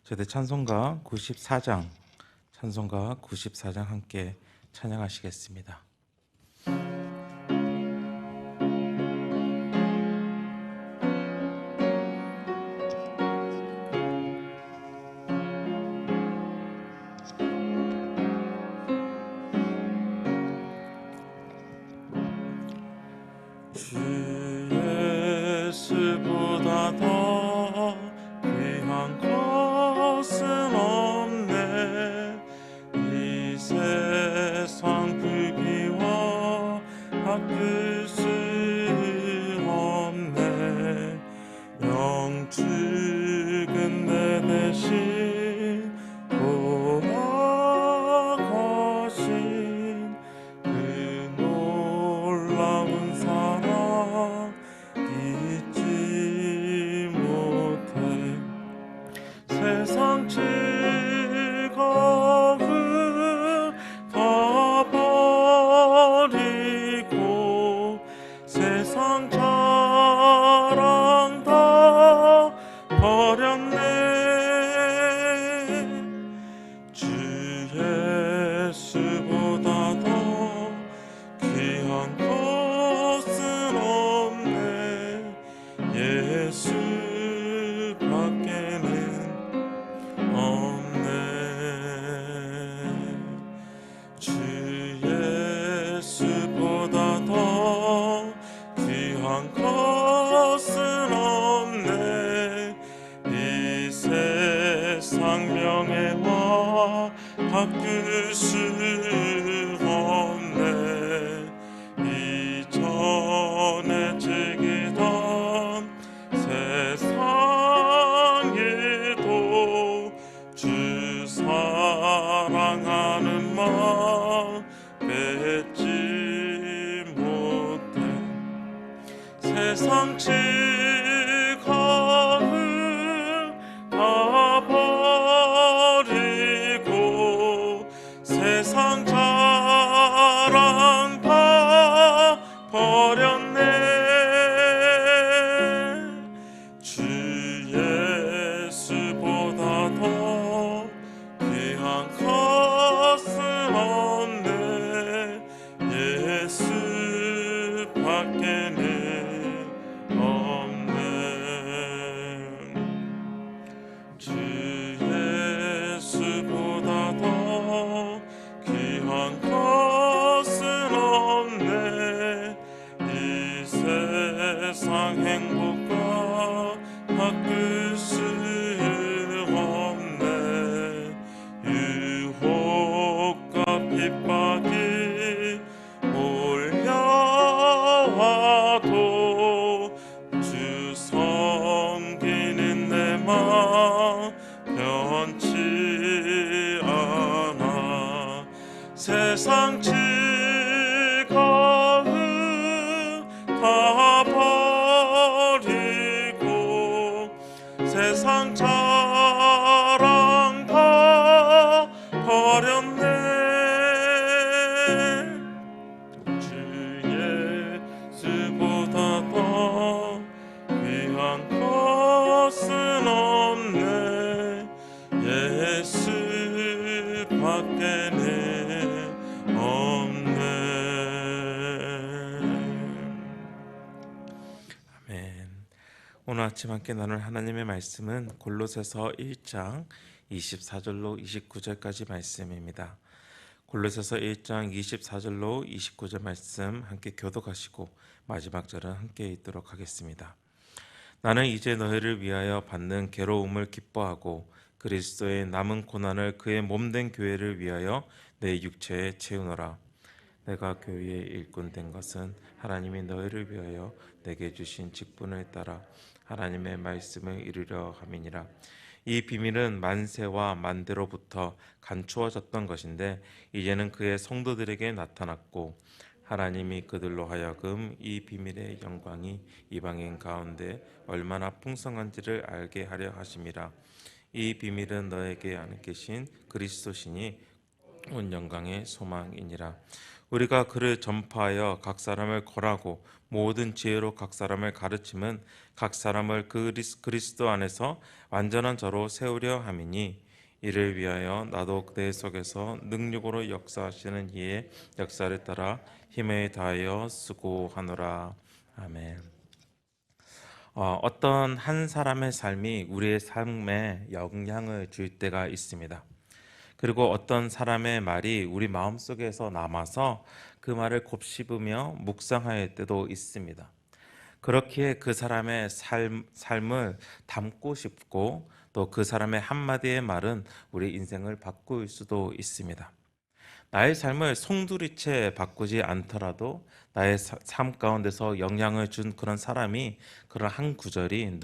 저희 찬송가 94장 함께 찬양하시겠습니다. 주 예수보다 더 귀한 것은 없네. 이 세상 불비와 바꿀 수 없네. 영 죽은 내 대신 돌아가신 그 놀라운 사랑 잊지 못해. 세상 즐거움 다 버리고 세상 자랑 다 버렸네. 주 예수보다 더 귀한 것은 없네. 예수밖에는 없네. 주 예수보다 더 귀한 것은 없네. 이 세상 명예와 바꿀 수 없네. 이전에 즐기던 세상에도 주 사랑하는 마음 뺏지 못해. 세상 즐거움 다 버리고 세상 자랑 다 버렸네. 주 예수보다 더 귀한 것은 없네. 예수밖에는 없네. 주 예수보다 더 귀한 것은 없네. 이 세상 행복과 바꿀 수 없네. 유혹과 핍박이 몰려와도 주 섬기는 내 마음 변치 않아. 세상 즐거움 다 버리고 세상 자랑 다 버렸네. 주 예수보다 더 귀한 것은 없네. 예수밖에는 없네. 아멘. 오늘 아침 함께 나눌 하나님의 말씀은 골로새서 1장 24절로 29절까지 말씀입니다. 골로새서 1장 24절로 29절 말씀 함께 교독하시고 마지막 절은 함께 읽도록 하겠습니다. 나는 이제 너희를 위하여 받는 괴로움을 기뻐하고 그리스도의 남은 고난을 그의 몸된 교회를 위하여 내 육체에 채우노라. 내가 교회의 일꾼 된 것은 하나님이 너희를 위하여 내게 주신 직분을 따라 하나님의 말씀을 이루려 함이니라. 이 비밀은 만세와 만대로부터 감추어졌던 것인데 이제는 그의 성도들에게 나타났고 하나님이 그들로 하여금 이 비밀의 영광이 이방인 가운데 얼마나 풍성한지를 알게 하려 하심이라. 이 비밀은 너에게 안에 계신 그리스도시니 온 영광의 소망이니라. 우리가 그를 전파하여 각 사람을 권하고 모든 지혜로 각 사람을 가르침은 각 사람을 그리스도 안에서 완전한 자로 세우려 함이니 이를 위하여 나도 그대 속에서 능력으로 역사하시는 이의 역사를 따라 힘을 다하여 수고하노라. 아멘. 어떤 한 사람의 삶이 우리의 삶에 영향을 줄 때가 있습니다. 그리고 어떤 사람의 말이 우리 마음속에서 남아서 그 말을 곱씹으며 묵상할 때도 있습니다. 그렇기에 그 사람의 삶을 담고 싶고 또 그 사람의 한마디의 말은 우리 인생을 바꿀 수도 있습니다. 나의 삶을 송두리째 바꾸지 않더라도 나의 삶 가운데서 영향을 준 그런 사람이, 그런 한 구절이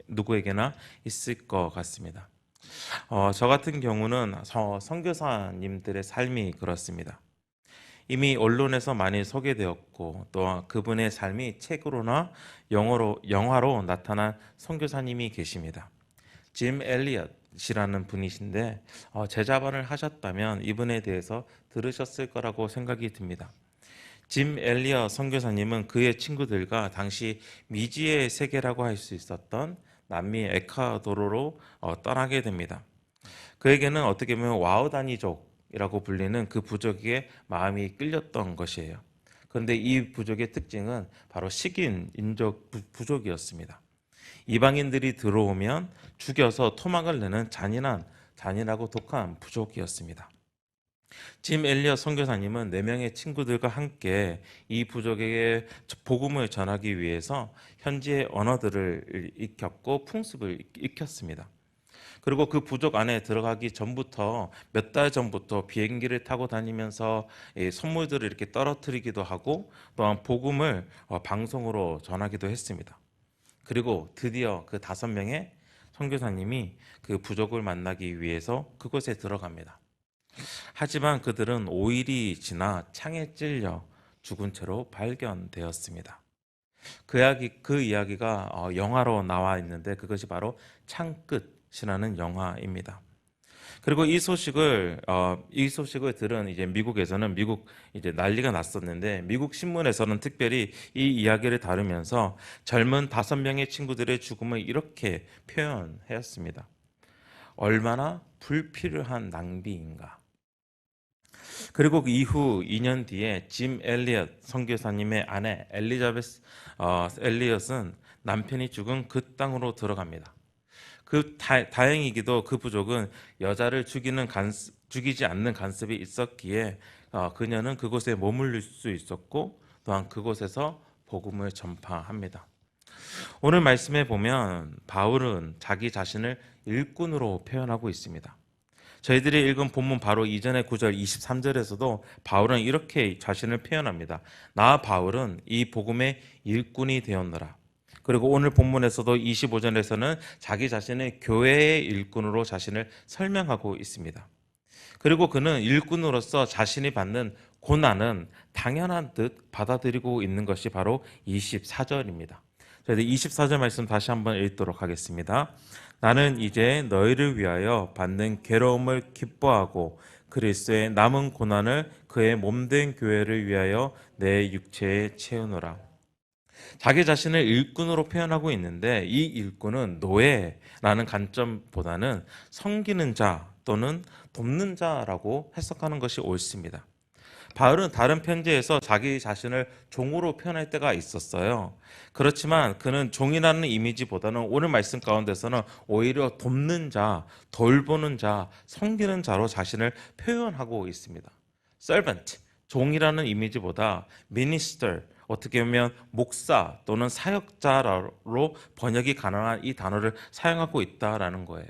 누구에게나 있을 것 같습니다. 저 같은 경우는 선교사님들의 삶이 그렇습니다. 이미 언론에서 많이 소개되었고 또 그분의 삶이 책으로나 영화로 나타난 선교사님이 계십니다. 짐 엘리엇이라는 분이신데 제자반을 하셨다면 이분에 대해서 들으셨을 거라고 생각이 듭니다. 짐 엘리엇 선교사님은 그의 친구들과 당시 미지의 세계라고 할 수 있었던 남미 에콰도르로 떠나게 됩니다. 그에게는 어떻게 보면 와우다니족이라고 불리는 그 부족의 마음이 끌렸던 것이에요. 그런데 이 부족의 특징은 바로 식인 인적 부족이었습니다. 이방인들이 들어오면 죽여서 토막을 내는 잔인하고 독한 부족이었습니다. 짐 엘리엇 선교사님은 4명의 친구들과 함께 이 부족에게 복음을 전하기 위해서 현지의 언어들을 익혔고 풍습을 익혔습니다. 그리고 그 부족 안에 들어가기 전부터 몇 달 전부터 비행기를 타고 다니면서 선물들을 이렇게 떨어뜨리기도 하고 또한 복음을 방송으로 전하기도 했습니다. 그리고 드디어 그 5명의 선교사님이 그 부족을 만나기 위해서 그곳에 들어갑니다. 하지만 그들은 5일이 지나 창에 찔려 죽은 채로 발견되었습니다. 그 이야기가 영화로 나와 있는데 그것이 바로 창끝이라는 영화입니다. 그리고 이 소식을 들은 이제 미국에서는 이제 난리가 났었는데 미국 신문에서는 특별히 이 이야기를 다루면서 젊은 5명의 친구들의 죽음을 이렇게 표현하였습니다. 얼마나 불필요한 낭비인가. 그리고 그 이후 2년 뒤에 짐 엘리엇 선교사님의 아내 엘리자베스 엘리엇은 남편이 죽은 그 땅으로 들어갑니다. 다행이기도 그 부족은 여자를 죽이지 않는 간섭이 있었기에 그녀는 그곳에 머물릴 수 있었고 또한 그곳에서 복음을 전파합니다. 오늘 말씀에 보면 바울은 자기 자신을 일꾼으로 표현하고 있습니다. 저희들이 읽은 본문 바로 이전의 9절 23절에서도 바울은 이렇게 자신을 표현합니다. 나 바울은 이 복음의 일꾼이 되었노라. 그리고 오늘 본문에서도 25절에서는 자기 자신을 교회의 일꾼으로 자신을 설명하고 있습니다. 그리고 그는 일꾼으로서 자신이 받는 고난은 당연한 듯 받아들이고 있는 것이 바로 24절입니다. 저희들 24절 말씀 다시 한번 읽도록 하겠습니다. 나는 이제 너희를 위하여 받는 괴로움을 기뻐하고 그리스도의 남은 고난을 그의 몸된 교회를 위하여 내 육체에 채우노라. 자기 자신을 일꾼으로 표현하고 있는데 이 일꾼은 노예라는 관점보다는 섬기는 자 또는 돕는 자라고 해석하는 것이 옳습니다. 바울은 다른 편지에서 자기 자신을 종으로 표현할 때가 있었어요. 그렇지만 그는 종이라는 이미지보다는 오늘 말씀 가운데서는 오히려 돕는 자, 돌보는 자, 섬기는 자로 자신을 표현하고 있습니다. servant, 종이라는 이미지보다 minister, 어떻게 보면 목사 또는 사역자로 번역이 가능한 이 단어를 사용하고 있다라는 거예요.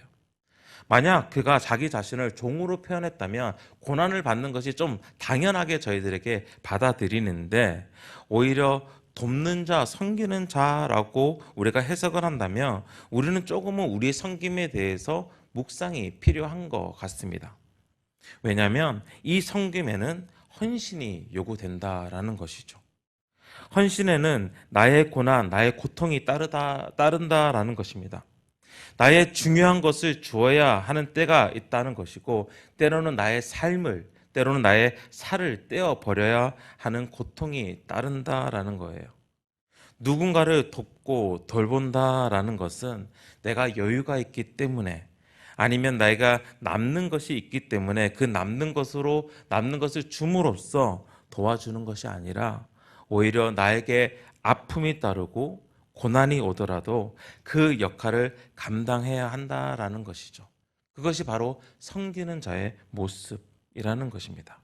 만약 그가 자기 자신을 종으로 표현했다면 고난을 받는 것이 좀 당연하게 저희들에게 받아들이는데 오히려 돕는 자, 섬기는 자라고 우리가 해석을 한다면 우리는 조금은 우리의 섬김에 대해서 묵상이 필요한 것 같습니다. 왜냐하면 이 섬김에는 헌신이 요구된다라는 것이죠. 헌신에는 나의 고난, 나의 고통이 따른다라는 것입니다. 나의 중요한 것을 주어야 하는 때가 있다는 것이고, 때로는 나의 삶을, 때로는 나의 살을 떼어 버려야 하는 고통이 따른다라는 거예요. 누군가를 돕고 돌본다라는 것은 내가 여유가 있기 때문에, 아니면 내가 남는 것이 있기 때문에 그 남는 것을 줌으로써 도와주는 것이 아니라, 오히려 나에게 아픔이 따르고 고난이 오더라도 그 역할을 감당해야 한다라는 것이죠. 그것이 바로 섬기는 자의 모습이라는 것입니다.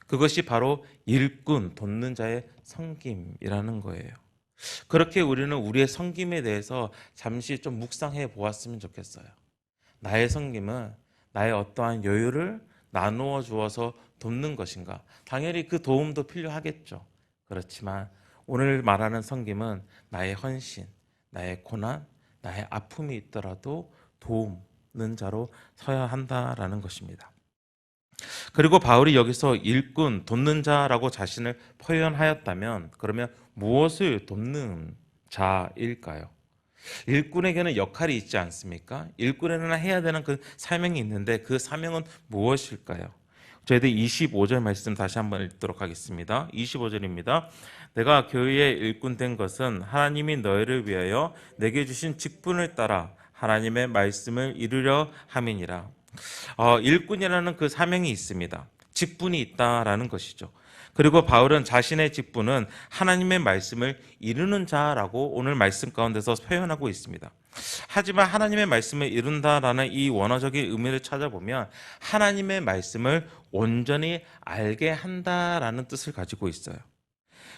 그것이 바로 일꾼, 돕는 자의 섬김이라는 거예요. 그렇게 우리는 우리의 섬김에 대해서 잠시 좀 묵상해 보았으면 좋겠어요. 나의 섬김은 나의 어떠한 여유를 나누어 주어서 돕는 것인가? 당연히 그 도움도 필요하겠죠. 그렇지만 오늘 말하는 섬김은 나의 헌신, 나의 고난, 나의 아픔이 있더라도 도우는 자로 서야 한다라는 것입니다. 그리고 바울이 여기서 일꾼, 돕는 자라고 자신을 표현하였다면, 그러면 무엇을 돕는 자일까요? 일꾼에게는 역할이 있지 않습니까? 일꾼에는 해야 되는 그 사명이 있는데, 그 사명은 무엇일까요? 저희들 25절 말씀 다시 한번 읽도록 하겠습니다. 25절입니다. 내가 교회의 일꾼 된 것은 하나님이 너희를 위하여 내게 주신 직분을 따라 하나님의 말씀을 이루려 함이니라. 일꾼이라는 그 사명이 있습니다. 직분이 있다라는 것이죠. 그리고 바울은 자신의 직분은 하나님의 말씀을 이루는 자라고 오늘 말씀 가운데서 표현하고 있습니다. 하지만 하나님의 말씀을 이룬다라는 이 원어적인 의미를 찾아보면 하나님의 말씀을 온전히 알게 한다라는 뜻을 가지고 있어요.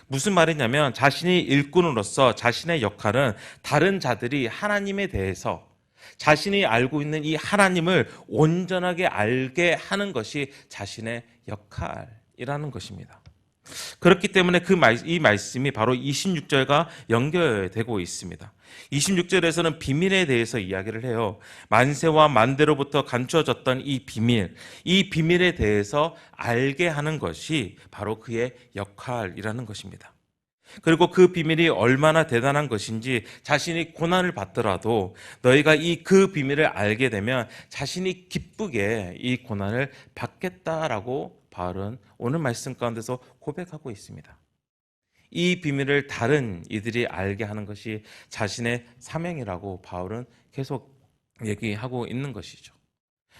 무슨 말이냐면, 자신이 일꾼으로서 자신의 역할은 다른 자들이 하나님에 대해서, 자신이 알고 있는 이 하나님을 온전하게 알게 하는 것이 자신의 역할이라는 것입니다. 그렇기 때문에 이 말씀이 바로 26절과 연결되고 있습니다. 26절에서는 비밀에 대해서 이야기를 해요. 만세와 만대로부터 감추어졌던 이 비밀에 대해서 알게 하는 것이 바로 그의 역할이라는 것입니다. 그리고 그 비밀이 얼마나 대단한 것인지, 자신이 고난을 받더라도 너희가 그 비밀을 알게 되면 자신이 기쁘게 이 고난을 받겠다라고 바울은 오늘 말씀 가운데서 고백하고 있습니다. 이 비밀을 다른 이들이 알게 하는 것이 자신의 사명이라고 바울은 계속 얘기하고 있는 것이죠.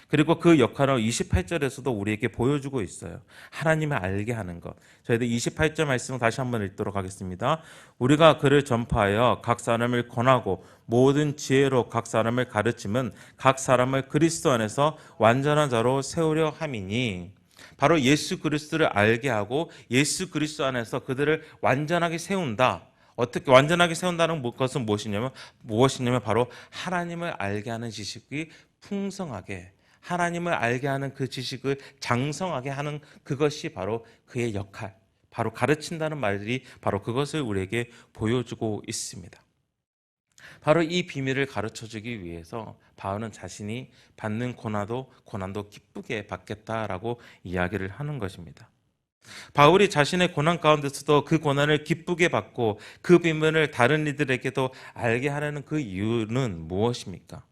그리고 그 역할을 28절에서도 우리에게 보여주고 있어요. 하나님을 알게 하는 것. 저희들 28절 말씀을 다시 한번 읽도록 하겠습니다. 우리가 그를 전파하여 각 사람을 권하고 모든 지혜로 각 사람을 가르침은 각 사람을 그리스도 안에서 완전한 자로 세우려 함이니, 바로 예수 그리스도를 알게 하고 예수 그리스도 안에서 그들을 완전하게 세운다. 어떻게 완전하게 세운다는 것은 무엇이냐면 바로 하나님을 알게 하는 지식이 풍성하게, 하나님을 알게 하는 그 지식을 장성하게 하는 그것이 바로 그의 역할, 바로 가르친다는 말들이 바로 그것을 우리에게 보여주고 있습니다. 바로 이 비밀을 가르쳐주기 위해서 바울은 자신이 받는 고난도 기쁘게 받겠다라고 이야기를 하는 것입니다. 바울이 자신의 고난 가운데서도 그 고난을 기쁘게 받고 그 비밀을 다른 이들에게도 알게 하려는 그 이유는 무엇입니까?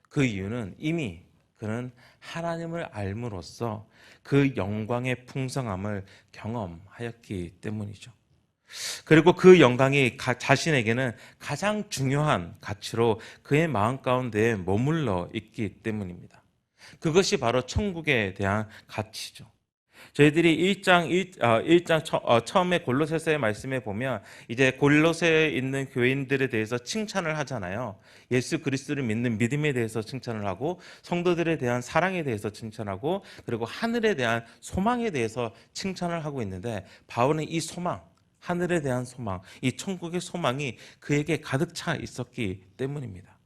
그 이유는 이미 그는 하나님을 알므로써 그 영광의 풍성함을 경험하였기 때문이죠. 그리고 그 영광이 자신에게는 가장 중요한 가치로 그의 마음 가운데 머물러 있기 때문입니다. 그것이 바로 천국에 대한 가치죠. 저희들이 1장 처음에 골로새서의 말씀에 보면 이제 골로새에 있는 교인들에 대해서 칭찬을 하잖아요. 예수 그리스도를 믿는 믿음에 대해서 칭찬을 하고, 성도들에 대한 사랑에 대해서 칭찬하고, 그리고 하늘에 대한 소망에 대해서 칭찬을 하고 있는데, 바울은 이 소망, 하늘에 대한 소망, 이 천국의 소망이 그에게 가득 차 있었기 때문입니다.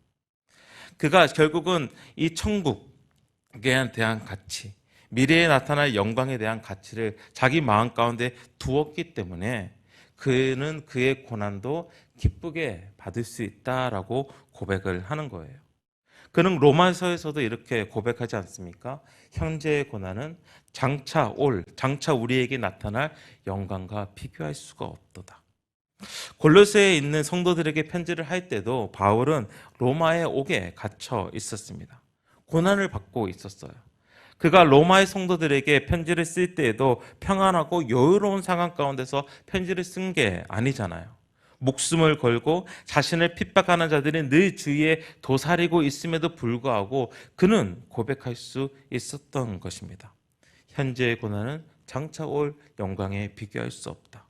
그가 결국은 이 천국에 대한 가치, 미래에 나타날 영광에 대한 가치를 자기 마음 가운데 두었기 때문에 그는 그의 고난도 기쁘게 받을 수 있다라고 고백을 하는 거예요. 그는 로마서에서도 이렇게 고백하지 않습니까? 현재의 고난은 장차 우리에게 나타날 영광과 비교할 수가 없도다. 골로새에 있는 성도들에게 편지를 할 때도 바울은 로마의 옥에 갇혀 있었습니다. 고난을 받고 있었어요. 그가 로마의 성도들에게 편지를 쓸 때에도 평안하고 여유로운 상황 가운데서 편지를 쓴 게 아니잖아요. 목숨을 걸고 자신을 핍박하는 자들이 늘 주위에 도사리고 있음에도 불구하고 그는 고백할 수 있었던 것입니다. 현재의 고난은 장차 올 영광에 비교할 수 없다.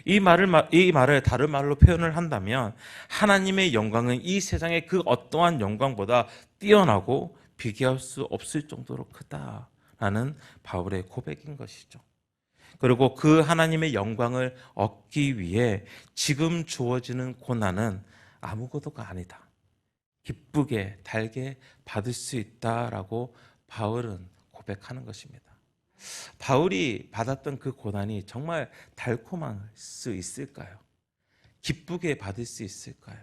이 말을 다른 말로 표현을 한다면 하나님의 영광은 이 세상의 그 어떠한 영광보다 뛰어나고 비교할 수 없을 정도로 크다라는 바울의 고백인 것이죠. 그리고 그 하나님의 영광을 얻기 위해 지금 주어지는 고난은 아무것도가 아니다. 기쁘게 달게 받을 수 있다라고 바울은 고백하는 것입니다. 바울이 받았던 그 고난이 정말 달콤할 수 있을까요? 기쁘게 받을 수 있을까요?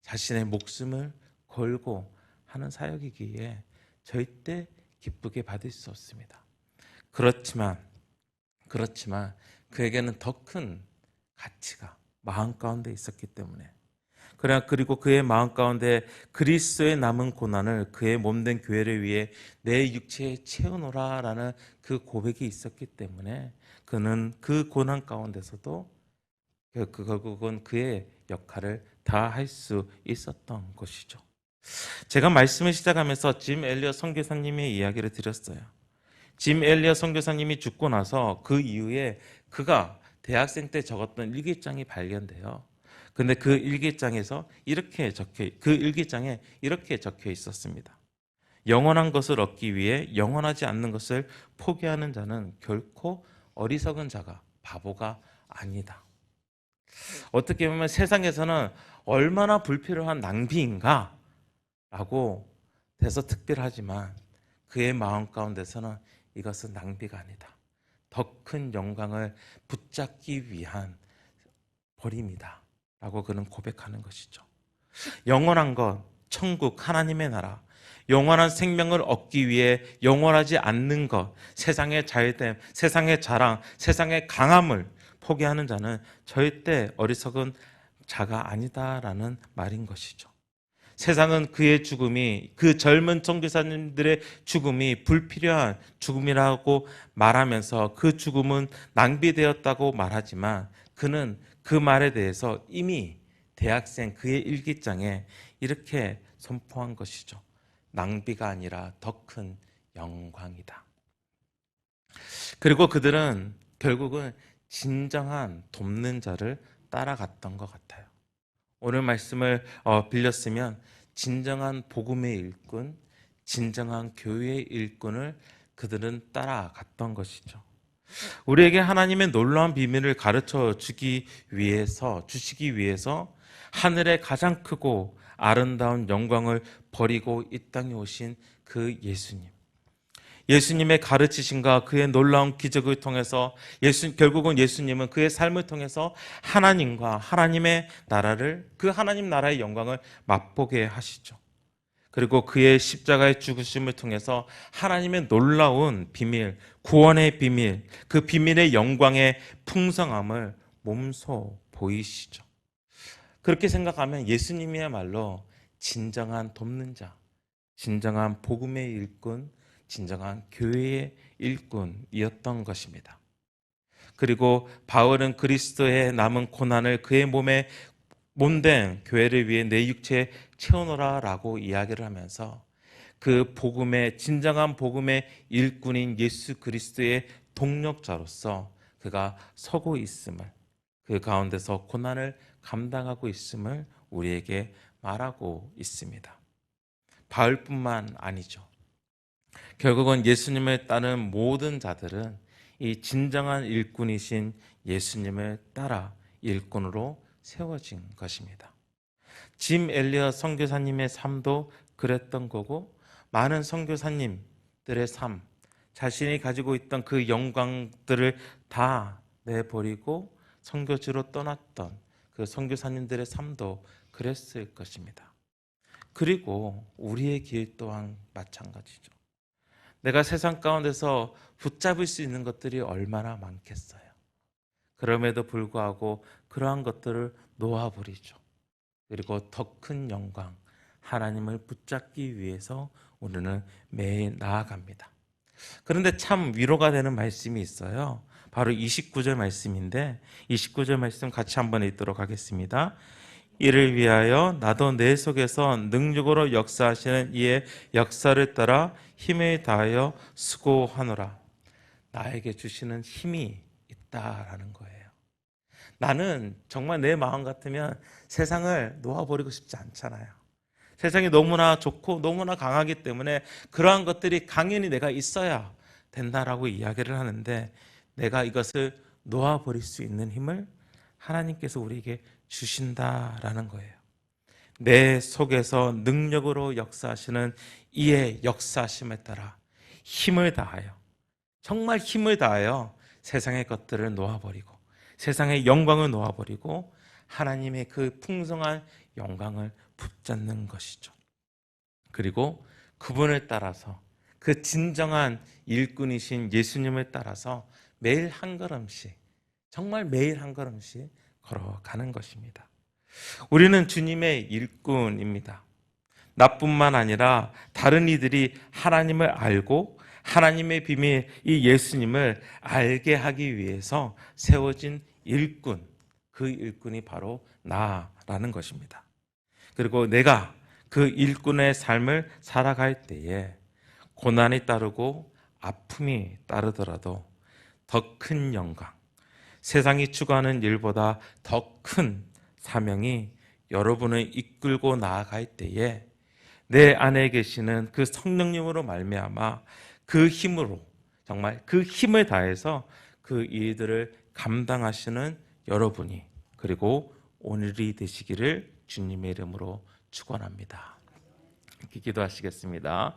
자신의 목숨을 걸고 하는 사역이기에 절대 기쁘게 받을 수 없습니다. 그렇지만 그에게는 더 큰 가치가 마음 가운데 있었기 때문에 그리고 그의 마음 가운데 그리스도의 남은 고난을 그의 몸된 교회를 위해 내 육체에 채우노라라는 그 고백이 있었기 때문에 그는 그 고난 가운데서도 결국은 그의 역할을 다 할 수 있었던 것이죠. 제가 말씀을 시작하면서 짐 엘리엇 선교사님의 이야기를 드렸어요. 짐 엘리엇 선교사님이 죽고 나서 그 이후에 그가 대학생 때 적었던 일기장이 발견돼요. 근데 그 일기장에 이렇게 적혀 있었습니다. 영원한 것을 얻기 위해 영원하지 않는 것을 포기하는 자는 결코 어리석은 자가 바보가 아니다. 어떻게 보면 세상에서는 얼마나 불필요한 낭비인가 라고 돼서 특별하지만 그의 마음 가운데서는 이것은 낭비가 아니다. 더 큰 영광을 붙잡기 위한 버림이다 라고 그는 고백하는 것이죠. 영원한 것, 천국, 하나님의 나라, 영원한 생명을 얻기 위해 영원하지 않는 것, 세상의 잘됨, 세상의 자랑, 세상의 강함을 포기하는 자는 절대 어리석은 자가 아니다라는 말인 것이죠. 세상은 그의 죽음이, 그 젊은 선교사님들의 죽음이 불필요한 죽음이라고 말하면서 그 죽음은 낭비되었다고 말하지만 그는 그 말에 대해서 이미 대학생 그의 일기장에 이렇게 선포한 것이죠. 낭비가 아니라 더 큰 영광이다. 그리고 그들은 결국은 진정한 돕는 자를 따라갔던 것 같아요. 오늘 말씀을 빌렸으면 진정한 복음의 일꾼, 진정한 교회의 일꾼을 그들은 따라갔던 것이죠. 우리에게 하나님의 놀라운 비밀을 가르쳐 주시기 위해서 하늘의 가장 크고 아름다운 영광을 버리고 이 땅에 오신 그 예수님의 가르치심과 그의 놀라운 기적을 통해서 결국은 예수님은 그의 삶을 통해서 하나님과 하나님의 나라를, 그 하나님 나라의 영광을 맛보게 하시죠. 그리고 그의 십자가의 죽으심을 통해서 하나님의 놀라운 비밀, 구원의 비밀, 그 비밀의 영광의 풍성함을 몸소 보이시죠. 그렇게 생각하면 예수님이야말로 진정한 돕는 자, 진정한 복음의 일꾼, 진정한 교회의 일꾼이었던 것입니다. 그리고 바울은 그리스도의 남은 고난을 그의 몸된 교회를 위해 내 육체에 채우노라 라고 이야기를 하면서 그 진정한 복음의 일꾼인 예수 그리스도의 동력자로서 그가 서고 있음을, 그 가운데서 고난을 감당하고 있음을 우리에게 말하고 있습니다. 바울뿐만 아니죠. 결국은 예수님을 따르는 모든 자들은 이 진정한 일꾼이신 예수님을 따라 일꾼으로 세워진 것입니다. 짐 엘리엇 선교사님의 삶도 그랬던 거고, 많은 선교사님들의 삶, 자신이 가지고 있던 그 영광들을 다 내버리고 선교지로 떠났던 그 선교사님들의 삶도 그랬을 것입니다. 그리고 우리의 길 또한 마찬가지죠. 내가 세상 가운데서 붙잡을 수 있는 것들이 얼마나 많겠어요. 그럼에도 불구하고 그러한 것들을 놓아버리죠. 그리고 더 큰 영광, 하나님을 붙잡기 위해서 우리는 매일 나아갑니다. 그런데 참 위로가 되는 말씀이 있어요. 바로 29절 말씀인데 29절 말씀 같이 한번 읽도록 하겠습니다. 이를 위하여 나도 내 속에서 능력으로 역사하시는 이의 역사를 따라 힘을 다하여 수고하노라. 나에게 주시는 힘이 있다라는 거예요. 나는 정말 내 마음 같으면 세상을 놓아버리고 싶지 않잖아요. 세상이 너무나 좋고 너무나 강하기 때문에 그러한 것들이 강연히 내가 있어야 된다라고 이야기를 하는데, 내가 이것을 놓아버릴 수 있는 힘을 하나님께서 우리에게 주신다라는 거예요. 내 속에서 능력으로 역사하시는 이의 역사하심에 따라 힘을 다하여, 정말 힘을 다하여 세상의 것들을 놓아버리고 세상의 영광을 놓아버리고 하나님의 그 풍성한 영광을 붙잡는 것이죠. 그리고 그분을 따라서, 그 진정한 일꾼이신 예수님을 따라서 매일 한 걸음씩, 정말 매일 한 걸음씩 걸어가는 것입니다. 우리는 주님의 일꾼입니다. 나뿐만 아니라 다른 이들이 하나님을 알고 하나님의 비밀, 이 예수님을 알게 하기 위해서 세워진 일꾼, 그 일꾼이 바로 나라는 것입니다. 그리고 내가 그 일꾼의 삶을 살아갈 때에 고난이 따르고 아픔이 따르더라도 더 큰 영광, 세상이 추구하는 일보다 더 큰 사명이 여러분을 이끌고 나아갈 때에 내 안에 계시는 그 성령님으로 말미암아 그 힘으로, 정말 그 힘을 다해서 그 일들을 감당하시는 여러분이, 그리고 오늘이 되시기를 주님의 이름으로 축원합니다. 이렇게 기도하시겠습니다.